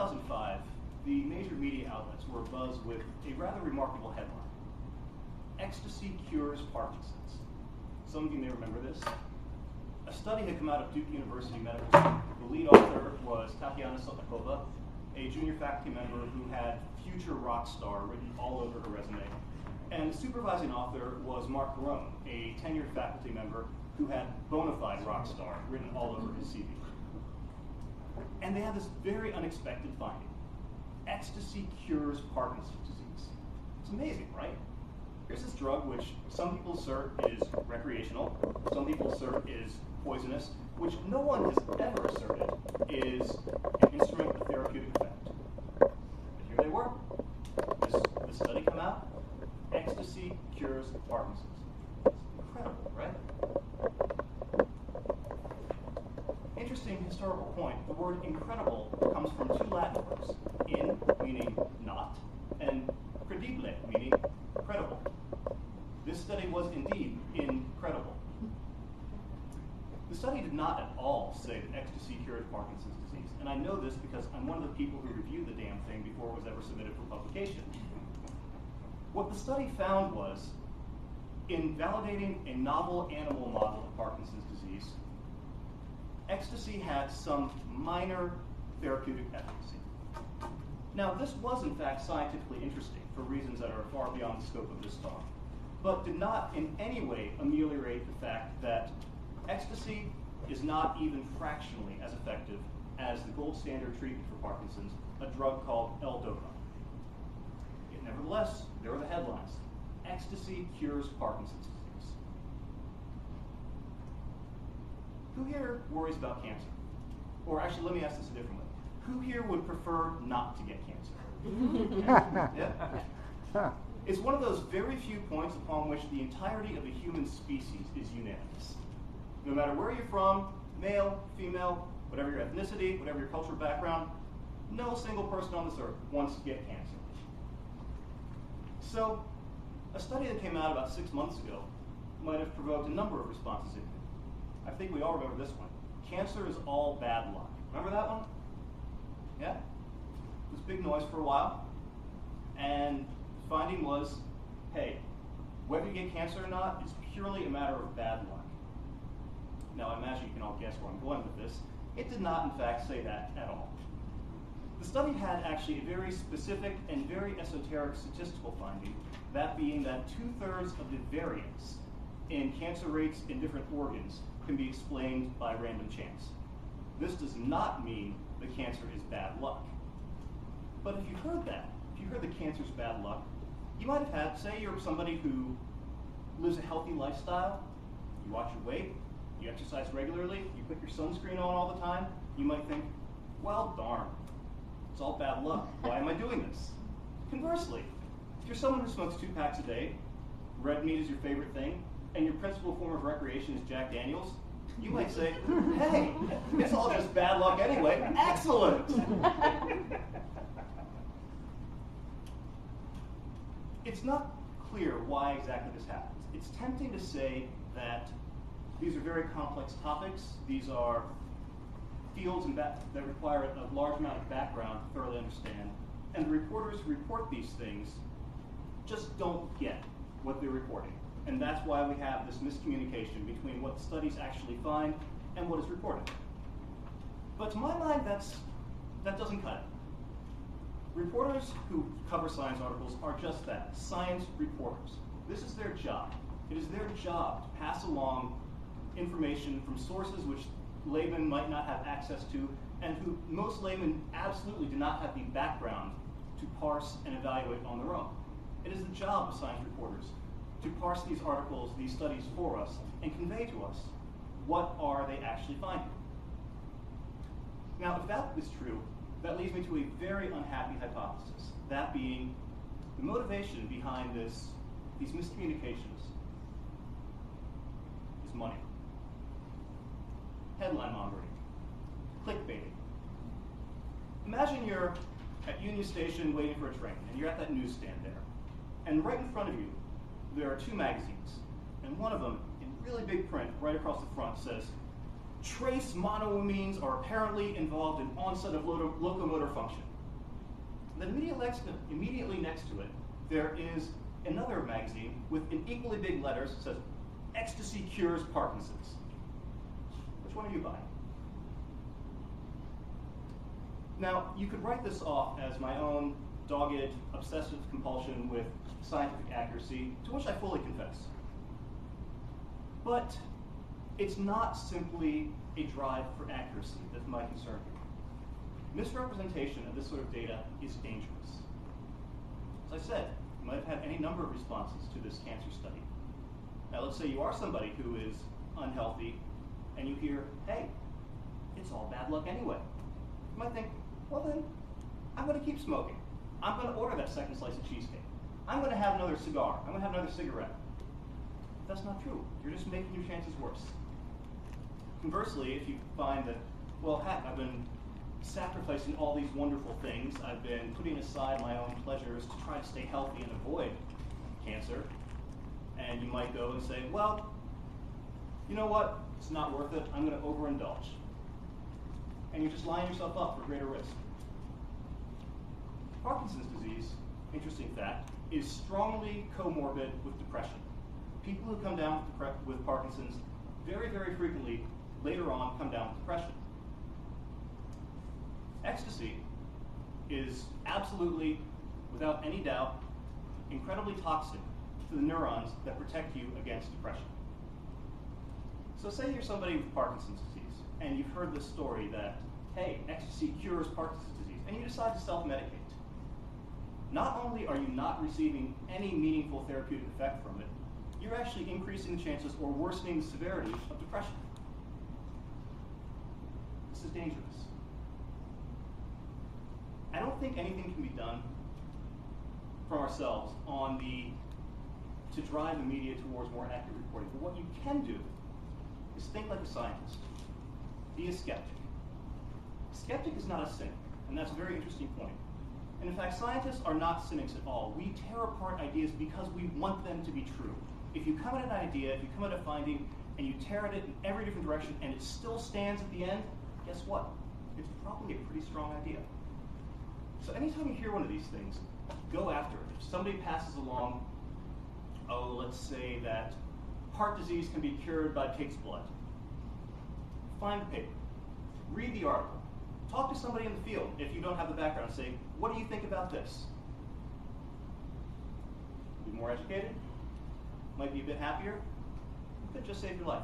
2005, the major media outlets were abuzz with a rather remarkable headline. Ecstasy cures Parkinson's. Some of you may remember this. A study had come out of Duke University Medical School. The lead author was Tatiana Sotnikova, a junior faculty member who had future rock star written all over her resume. And the supervising author was Mark Garone, a tenured faculty member who had bona fide rock star written all over his CV. And they had this very unexpected finding. Ecstasy cures Parkinson's disease. It's amazing, right? Here's this drug which some people assert is recreational, some people assert is poisonous, which no one has ever asserted is an instrument of therapeutic effect. But here they were. This study come out. Ecstasy cures Parkinson's. It's incredible, right? Interesting historical point. The word incredible comes from two Latin words. In, meaning not, and credibile, meaning credible. This study was indeed incredible. The study did not at all say that ecstasy cured Parkinson's disease, and I know this because I'm one of the people who reviewed the damn thing before it was ever submitted for publication. What the study found was, in validating a novel animal model of Parkinson's disease, ecstasy had some minor therapeutic efficacy. Now, this was in fact scientifically interesting for reasons that are far beyond the scope of this talk, but did not in any way ameliorate the fact that ecstasy is not even fractionally as effective as the gold standard treatment for Parkinson's, a drug called L-Dopa. Yet nevertheless, there were the headlines. Ecstasy cures Parkinson's disease. Who here worries about cancer? Or actually, let me ask this a different way. Who here would prefer not to get cancer? Yeah? It's one of those very few points upon which the entirety of the human species is unanimous. No matter where you're from, male, female, whatever your ethnicity, whatever your cultural background, no single person on this earth wants to get cancer. So, a study that came out about 6 months ago might have provoked a number of responses in you. I think we all remember this one. Cancer is all bad luck. Remember that one? Yeah? It was big noise for a while. And the finding was, hey, whether you get cancer or not is purely a matter of bad luck. Now, I imagine you can all guess where I'm going with this. It did not, in fact, say that at all. The study had actually a very specific and very esoteric statistical finding, that being that 2/3 of the variance in cancer rates in different organs can be explained by random chance. This does not mean that cancer is bad luck. But if you heard that, if you heard that cancer is bad luck, you might have had, say you're somebody who lives a healthy lifestyle, you watch your weight, you exercise regularly, you put your sunscreen on all the time, you might think, well, darn, it's all bad luck. Why am I doing this? Conversely, if you're someone who smokes 2 packs a day, red meat is your favorite thing, and your principal form of recreation is Jack Daniels, you might say, hey, it's all just bad luck anyway. Excellent! It's not clear why exactly this happens. It's tempting to say that these are very complex topics. These are fields that require a large amount of background to thoroughly understand. And the reporters who report these things just don't get what they're reporting. And that's why we have this miscommunication between what the studies actually find and what is reported. But to my mind, that doesn't cut it. Reporters who cover science articles are just that, science reporters. This is their job. It is their job to pass along information from sources which laymen might not have access to, and who most laymen absolutely do not have the background to parse and evaluate on their own. It is the job of science reporters to parse these articles, these studies for us, and convey to us what are they actually finding. Now, if that is true, that leads me to a very unhappy hypothesis, that being the motivation behind these miscommunications is money. Headline mongering, clickbaiting. Imagine you're at Union Station waiting for a train, and you're at that newsstand there. And right in front of you, there are 2 magazines. And one of them, in really big print, right across the front, says, trace monoamines are apparently involved in onset of locomotor function. then immediately next to it, there is another magazine with in equally big letters that says, "Ecstasy cures Parkinson's." Which one are you buying? Now, you could write this off as my own dogged, obsessive compulsion with scientific accuracy, to which I fully confess. But it's not simply a drive for accuracy that's my concern here. Misrepresentation of this sort of data is dangerous. As I said, you might have had any number of responses to this cancer study. Now, let's say you are somebody who is unhealthy, and you hear, "Hey, it's all bad luck anyway." You might think, well then, I'm going to keep smoking. I'm going to order that second slice of cheesecake. I'm going to have another cigar. I'm going to have another cigarette. That's not true. You're just making your chances worse. Conversely, if you find that, well, heck, I've been sacrificing all these wonderful things, I've been putting aside my own pleasures to try to stay healthy and avoid cancer, and you might go and say, well, you know what? It's not worth it. I'm going to overindulge. And you're just lining yourself up for greater risk. Parkinson's disease, interesting fact, is strongly comorbid with depression. People who come down with Parkinson's very, very frequently later on come down with depression. Ecstasy is absolutely, without any doubt, incredibly toxic to the neurons that protect you against depression. So say you're somebody with Parkinson's disease, and you've heard this story that, hey, ecstasy cures Parkinson's disease, and you decide to self-medicate. Not only are you not receiving any meaningful therapeutic effect from it, you're actually increasing the chances or worsening the severity of depression. This is dangerous. I don't think anything can be done from ourselves to drive the media towards more accurate reporting. But what you can do is think like a scientist. Be a skeptic. A skeptic is not a cynic, and that's a very interesting point. And in fact, scientists are not cynics at all. We tear apart ideas because we want them to be true. If you come at an idea, if you come at a finding, and you tear at it in every different direction, and it still stands at the end, guess what? It's probably a pretty strong idea. So anytime you hear one of these things, go after it. If somebody passes along, let's say that heart disease can be cured by pig's blood, find the paper, read the article, talk to somebody in the field if you don't have the background and say, what do you think about this? Be more educated, might be a bit happier, could just save your life.